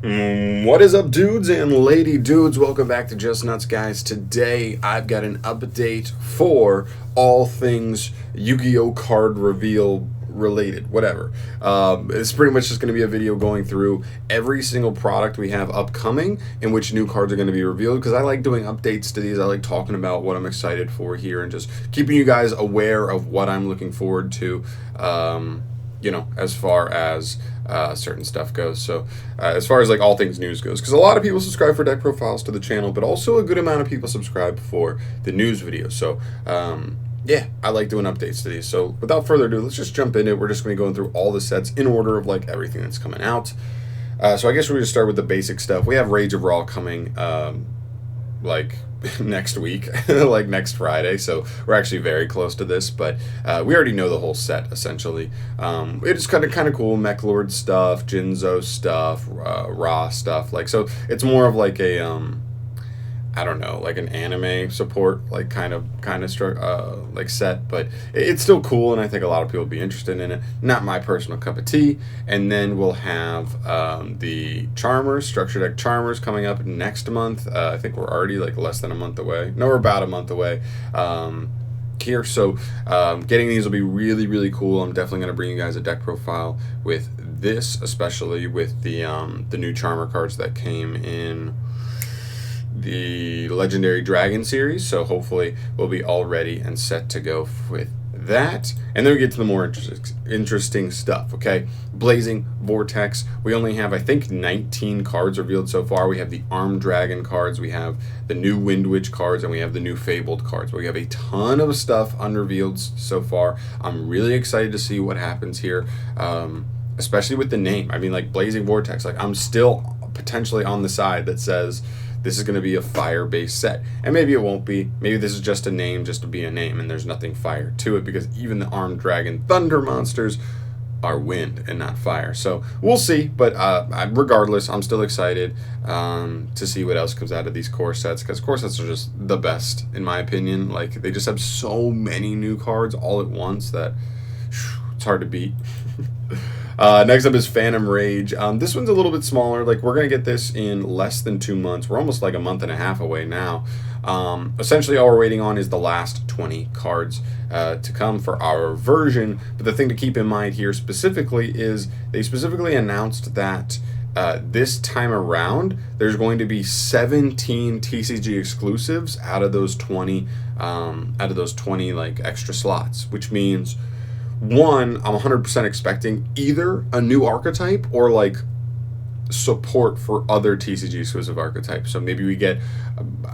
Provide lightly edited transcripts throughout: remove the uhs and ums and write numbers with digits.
What is up, dudes and lady dudes? Welcome back to Just Nuts, guys. Today I've got an update for all things Yu-Gi-Oh card reveal related, whatever. It's pretty much just going to be a video going through every single product we have upcoming and which new cards are going to be revealed, because I like doing updates to these. I like talking about what I'm excited for here and just keeping you guys aware of what I'm looking forward to. As far as certain stuff goes. So as far as like all things news goes, because a lot of people subscribe for deck profiles to the channel, but also a good amount of people subscribe for the news videos. So yeah, I like doing updates to these. So without further ado, let's just jump in it. We're just going to be going through all the sets in order of like everything that's coming out. So I guess we're going to start with the basic stuff. We have Rage of Raw coming like next week, like next Friday, so we're actually very close to this, but we already know the whole set essentially. It's kind of cool. Mech Lord stuff, Jinzo stuff, Ra stuff, like, so it's more of like a I don't know, like an anime support, like kind of like set, but it's still cool, and I think a lot of people will be interested in it. Not my personal cup of tea. And then we'll have the Charmers, Structure Deck Charmers, coming up next month. I think we're already like less than a month away. No, we're about a month away. Here, so getting these will be really cool. I'm definitely going to bring you guys a deck profile with this, especially with the new Charmer cards that came in the Legendary Dragon series, so hopefully we'll be all ready and set to go with that. And then we get to the more interesting stuff, okay? Blazing Vortex. We only have, I think, 19 cards revealed so far. We have the Armed Dragon cards, we have the new Wind Witch cards, and we have the new Fabled cards. We have a ton of stuff unrevealed so far. I'm really excited to see what happens here, especially with the name. I mean, like, Blazing Vortex, like, I'm still potentially on the side that says this is going to be a fire-based set. And maybe it won't be. Maybe this is just a name just to be a name, and there's nothing fire to it, because even the Armed Dragon Thunder monsters are wind and not fire. So we'll see, but regardless, I'm still excited to see what else comes out of these core sets, because core sets are just the best, in my opinion. Like, they just have so many new cards all at once that it's hard to beat. Next up is Phantom Rage. This one's a little bit smaller. Like, we're going to get this in less than 2 months. We're almost like a month and a half away now. Essentially, all we're waiting on is the last 20 cards to come for our version. But the thing to keep in mind here specifically is they specifically announced that this time around, there's going to be 17 TCG exclusives out of those 20 like extra slots, which means, one, I'm 100% expecting either a new archetype or like support for other TCG exclusive archetypes. So maybe we get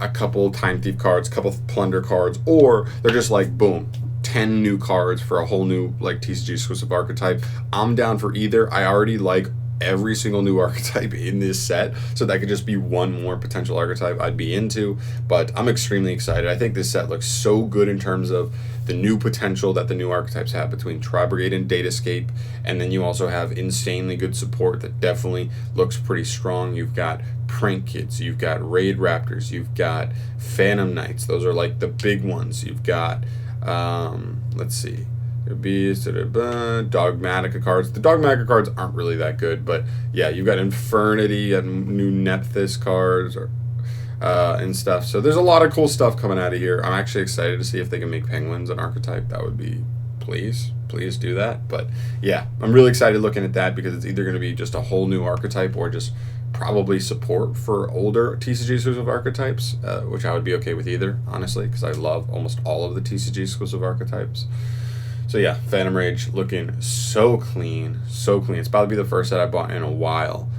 a couple Time Thief cards, a couple Plunder cards, or they're just like, boom, 10 new cards for a whole new like TCG exclusive archetype. I'm down for either. I already like every single new archetype in this set, so that could just be one more potential archetype I'd be into. But I'm extremely excited. I think this set looks so good in terms of the new potential that the new archetypes have between Tri-Brigade and Datascape, and then you also have insanely good support that definitely looks pretty strong. You've got Prank Kids, you've got Raid Raptors, you've got Phantom Knights. Those are like the big ones. You've got let's see, Dogmatica cards. The Dogmatica cards aren't really that good, but yeah, you've got Infernity and new Nephthys cards and stuff. So there's a lot of cool stuff coming out of here. I'm actually excited to see if they can make Penguins an archetype. That would be, please do that. But yeah, I'm really excited looking at that, because it's either going to be just a whole new archetype or just probably support for older TCG exclusive archetypes, which I would be okay with either, honestly, because I love almost all of the TCG exclusive archetypes. So yeah, Phantom Rage looking so clean, so clean. It's probably the first set I bought in a while,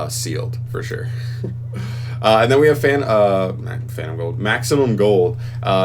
sealed for sure. And then we have Phantom Gold, Maximum Gold.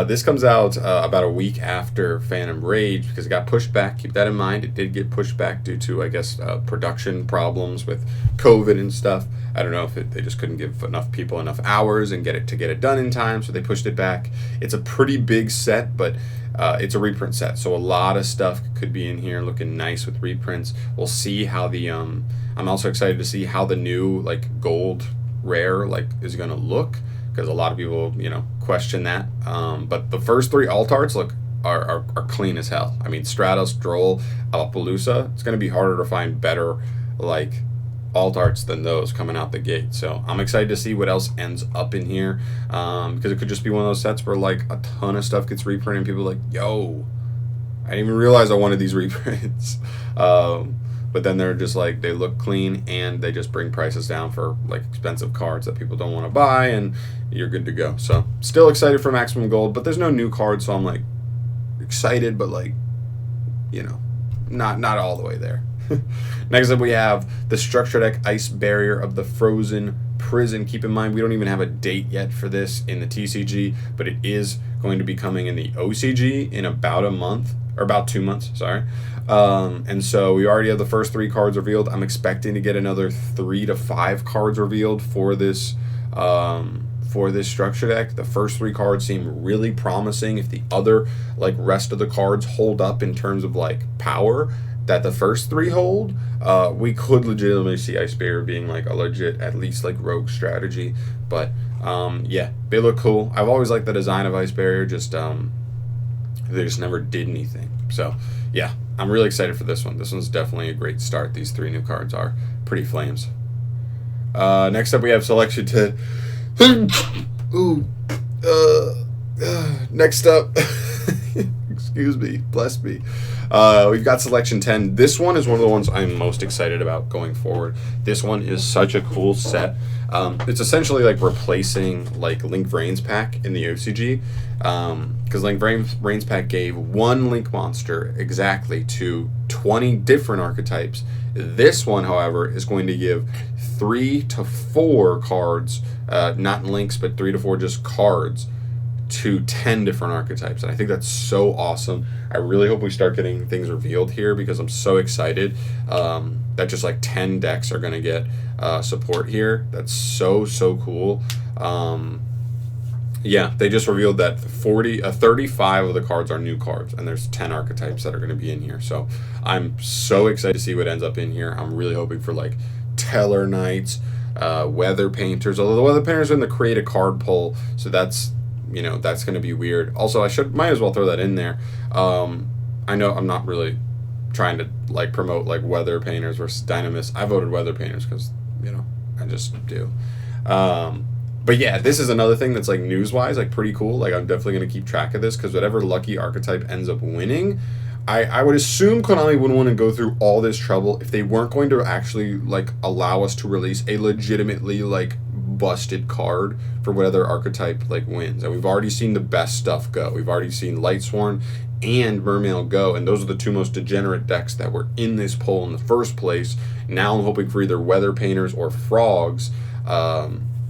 This comes out about a week after Phantom Rage, because it got pushed back. Keep that in mind. It did get pushed back due to, I guess, production problems with COVID and stuff. I don't know if they just couldn't give enough people enough hours and get it done in time, so they pushed it back. It's a pretty big set, but it's a reprint set, so a lot of stuff could be in here looking nice with reprints. We'll see how the I'm also excited to see how the new like gold rare like is gonna look, because a lot of people question that. But the first 3 alt arts are clean as hell. I mean, Stratos, Droll, Alapalooza. It's gonna be harder to find better like alt arts than those coming out the gate. So I'm excited to see what else ends up in here, because it could just be one of those sets where like a ton of stuff gets reprinted and people are like, yo, I didn't even realize I wanted these reprints. But then they're just like, they look clean and they just bring prices down for like expensive cards that people don't want to buy, and you're good to go. So still excited for Maximum Gold, but there's no new cards, so I'm like excited, but like, you know, not all the way there. Next up, we have the Structure Deck Ice Barrier of the Frozen Prison. Keep in mind, we don't even have a date yet for this in the TCG, but it is going to be coming in the OCG in about a month, or about 2 months, sorry. And so we already have the first 3 cards revealed. I'm expecting to get another 3 to 5 cards revealed for this structure deck. The first 3 cards seem really promising. If the other like rest of the cards hold up in terms of like power that the first 3 hold, we could legitimately see Ice Barrier being like a legit, at least like rogue strategy. But yeah, they look cool. I've always liked the design of Ice Barrier, just they just never did anything. So yeah, I'm really excited for this one. This one's definitely a great start. These 3 new cards are pretty flames. Next up, we have Selection 10. Ooh. Next up, excuse me, bless me. We've got Selection 10. This one is one of the ones I'm most excited about going forward. This one is such a cool set. It's essentially like replacing like Link Vrain's pack in the OCG, because Link Vrain's pack gave 1 Link monster exactly to 20 different archetypes. This one, however, is going to give 3 to 4 cards, not links, but 3 to 4 just cards to 10 different archetypes. And I think that's so awesome. I really hope we start getting things revealed here, because I'm so excited that just like 10 decks are going to get support here. That's so cool. Yeah, they just revealed that 35 of the cards are new cards, and there's 10 archetypes that are going to be in here. So I'm so excited to see what ends up in here. I'm really hoping for like Teller Knights, Weather Painters, although the Weather Painters are in the create a card pull, so that's, you know, that's going to be weird. Also, might as well throw that in there. I know I'm not really trying to like promote like Weather Painters versus Dynamis. I voted Weather Painters because, you know, I just do. But yeah, this is another thing that's like news-wise, like pretty cool. Like I'm definitely going to keep track of this, because whatever lucky archetype ends up winning, I would assume Konami wouldn't want to go through all this trouble if they weren't going to actually like allow us to release a legitimately like busted card for whatever archetype like wins. And we've already seen the best stuff go. We've already seen Lightsworn and Mermail go, and those are the 2 most degenerate decks that were in this poll in the first place. Now I'm hoping for either Weather Painters or Frogs.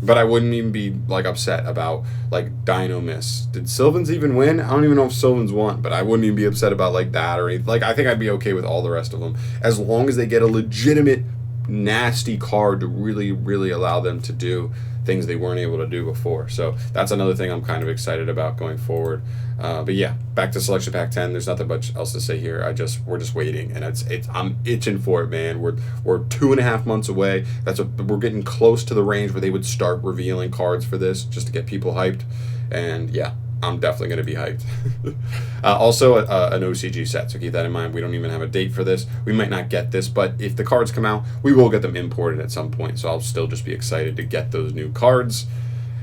But I wouldn't even be like upset about like Dino Miss. Did Sylvans even win? I don't even know if Sylvans won, but I wouldn't even be upset about like that or anything. Like I think I'd be okay with all the rest of them, as long as they get a legitimate nasty card to really allow them to do things they weren't able to do before. So that's another thing I'm kind of excited about going forward. But yeah, back to Selection Pack 10. There's nothing much else to say here. We're just waiting, and I'm itching for it, man. We're 2.5 months away. We're getting close to the range where they would start revealing cards for this, just to get people hyped. And yeah, I'm definitely going to be hyped. Also, an OCG set, so keep that in mind. We don't even have a date for this. We might not get this, but if the cards come out, we will get them imported at some point, so I'll still just be excited to get those new cards.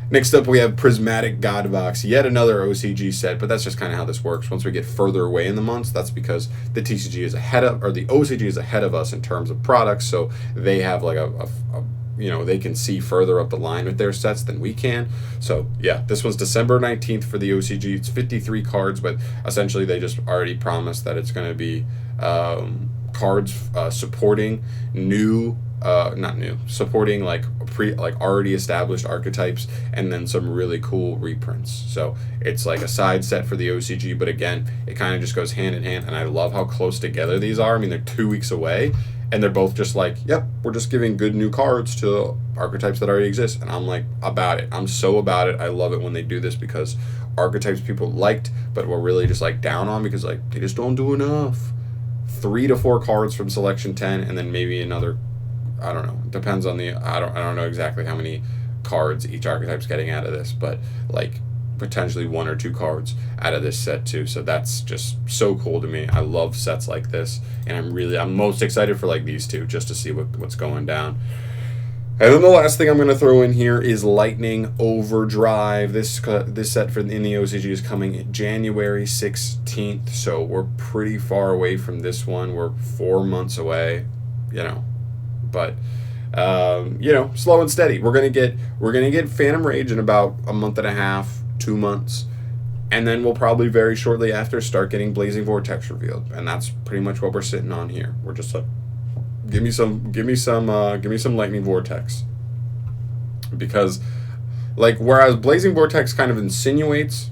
Next up, we have Prismatic Guide Box, yet another OCG set, but that's just kind of how this works. Once we get further away in the months, that's because the TCG is ahead of, or the OCG is ahead of us in terms of products, so they have like you know, they can see further up the line with their sets than we can. So yeah, this one's December 19th for the OCG. It's 53 cards, but essentially they just already promised that it's going to be cards supporting supporting like already established archetypes, and then some really cool reprints. So it's like a side set for the OCG, but again, it kind of just goes hand in hand, and I love how close together these are. I mean, they're 2 weeks away, and they're both just like, yep, we're just giving good new cards to archetypes that already exist. And I'm like, about it. I'm so about it. I love it when they do this, because archetypes people liked, but were really just like down on because like they just don't do enough. 3 to 4 cards from Selection 10, and then maybe another, I don't know. It depends on I don't know exactly how many cards each archetype's getting out of this, but like potentially 1 or 2 cards out of this set too. So that's just so cool to me. I love sets like this, and I'm most excited for like these two just to see what's going down. And then the last thing I'm going to throw in here is Lightning Overdrive. This set in the OCG is coming January 16th, so we're pretty far away from this one. We're 4 months away, but slow and steady. We're gonna get Phantom Rage in about a month and a half, 2 months, and then we'll probably very shortly after start getting Blazing Vortex revealed, and that's pretty much what we're sitting on here. We're just like, give me some Lightning Vortex, because like whereas Blazing Vortex kind of insinuates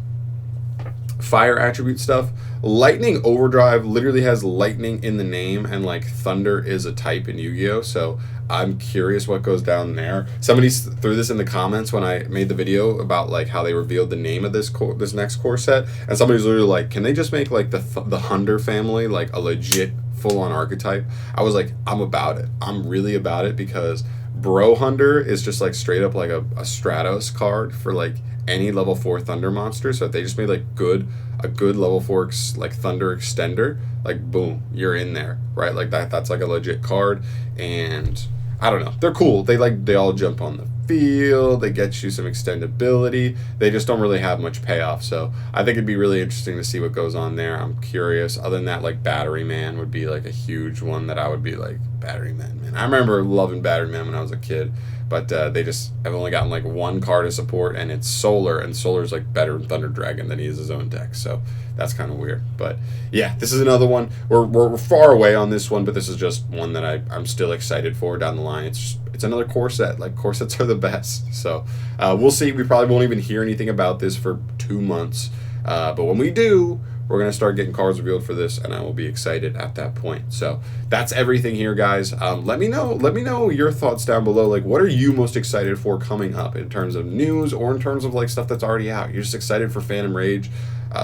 fire attribute stuff, Lightning Overdrive literally has lightning in the name, and like thunder is a type in Yu-Gi-Oh! So I'm curious what goes down there. Somebody threw this in the comments when I made the video about like how they revealed the name of this next core set, and somebody's literally like, can they just make like the Hunter family like a legit full-on archetype? I was like, I'm about it. I'm really about it, because Bro Hunter is just like straight up like a Stratos card for like any level 4 thunder monster. So if they just made like a good level 4 like thunder extender, like boom, you're in there, right? Like that's like a legit card. And I don't know, they're cool. They all jump on the field, they get you some extendability, they just don't really have much payoff. So I think it'd be really interesting to see what goes on there. I'm curious. Other than that, like Battery Man would be like a huge one that I would be like, Battery Man, man. I remember loving Battery Man when I was a kid, but I've only gotten like 1 card of support, and it's Solar, and Solar's like better in Thunder Dragon than he is his own deck, so that's kind of weird. But yeah, this is another one. We're far away on this one, but this is just one that I'm still excited for down the line. It's another core set. Like, core sets are the best. So we'll see. We probably won't even hear anything about this for 2 months, but when we do, we're going to start getting cards revealed for this, and I will be excited at that point. So that's everything here, guys. Let me know your thoughts down below. Like, what are you most excited for coming up in terms of news, or in terms of like stuff that's already out? You're just excited for Phantom Rage.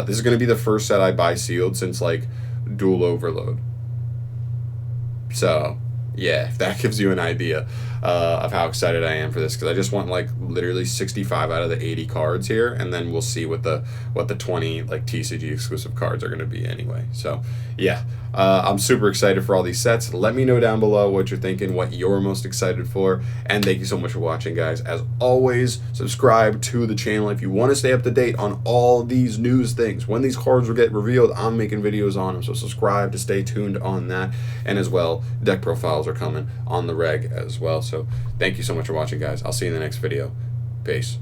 This is going to be the first set I buy sealed since like Dual Overload. So yeah, if that gives you an idea of how excited I am for this, because I just want like literally 65 out of the 80 cards here, and then we'll see what the 20 like TCG exclusive cards are going to be anyway. So yeah, I'm super excited for all these sets. Let me know down below what you're thinking, what you're most excited for, and thank you so much for watching, guys. As always, subscribe to the channel if you want to stay up to date on all these news things. When these cards will get revealed, I'm making videos on them, so subscribe to stay tuned on that. And as well, deck profiles are coming on the reg as well. So thank you so much for watching, guys. I'll see you in the next video. Peace.